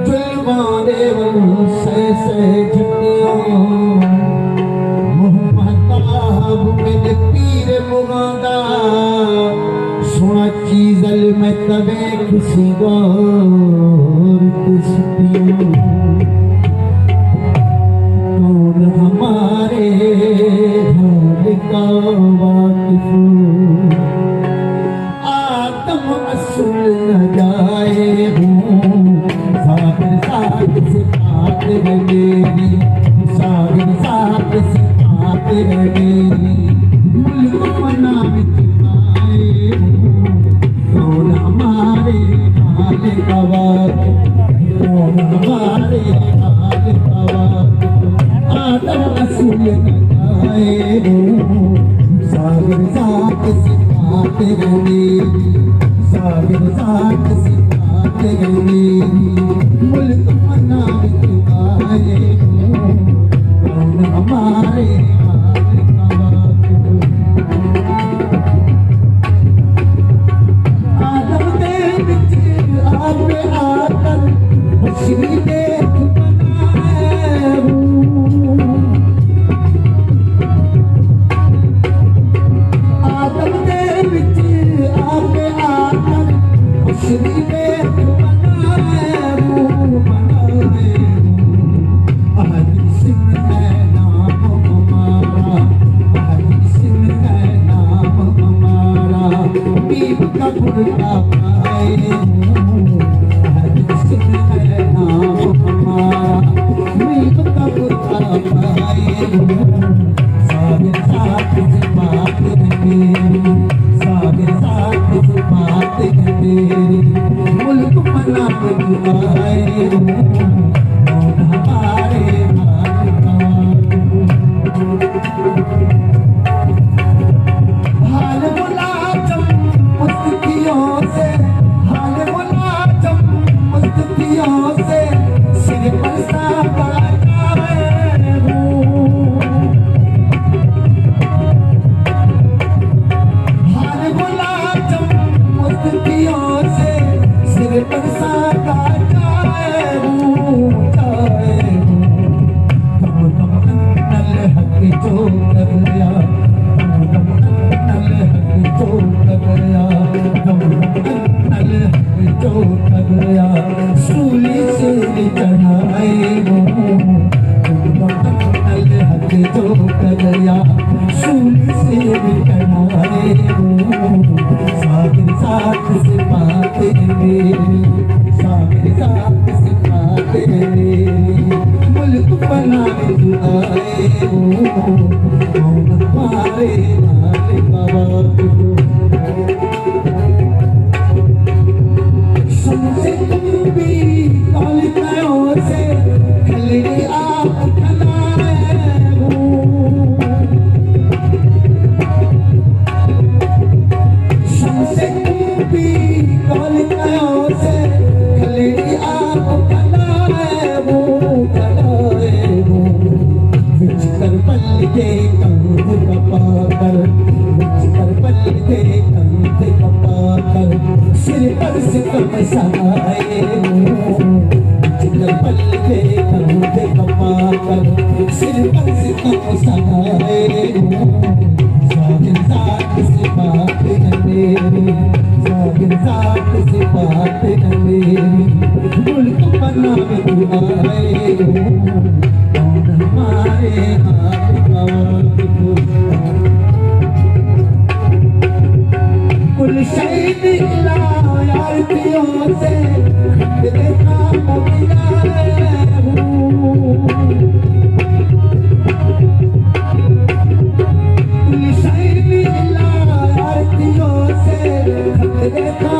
जुल्मारे से झटियों मुहम्मद मेरे पीर मुगादा सोना चीजल में तबे किसी गौर किस्तियों कौन हमारे हाल का वाकिफ आदम असुल न जाए हूँ सागर साथ से बात है मेरी सागर साथ से बात है मेरी मुल्क मना आए हूँ कौन हमारे हाल का वाकिफ कौन हमारे हाल का वाकिफ आदम असुल न जाए हूँ सागर साथ से बात है मेरी सागर साथ से बात है मेरी मुल्क मना आए हूँ कौन हमारे हाल का वाकिफ आदम दे विच आपे आकर मछली देख बनाए हूँ आदम दे विच आपे आकर मछली देख बनाए हूँ हदीस में है नाम हमारा हदीस में है नाम हमारा बीब का बुरका पाए हूँ हदीस में है नाम हमारा बीब का बुरका पाए हूँ सागर साथ से बात है मेरी सागर साथ से बात है मेरी मुल्क मना आए हूँ कौन हमारे हाल का हाल मुलाजम मुस्तकियों से हाल मुलाजम मुस्तकियों से सिर पर साबा जाए हूँ हाल मुलाजम मुस्तकियों से सिर पर साबा जाए हूँ कम कम नल हक जो कर गया कम नल हक जो कर गया कम नल हक जो कर गया सूली से चढ़ाए हूँ कम नल हक जो कर गया सूली से चढ़ाए हूँ सागर साथ से बात है मेरी सागर साथ से बात है मेरी मुल्क बनाने आए हूँ कौन हमारे हाल का वाकिफ सबसे तुम भी कौन कहो से खलड़ी आप खलाए हूँ सबसे तुम भी कौन कहो से खलड़ी आप खलाए हूँ विच कर पल के कंध कपाकर विच कर पल के कंध कपाकर सिर पर सितम सहाए हूँ विच कर पल के कंध कपाकर सिर पर सितम सहाए हूँ सागर साथ से बात है मेरी सागर साथ से बात है मेरी मुल्क बना आए हूँ कौन हमारे हाल का वाकिफ कुल शहीद इलायातियों से खतरे का मिलाए हूँ कुल शहीद इलायातियों से खतरे का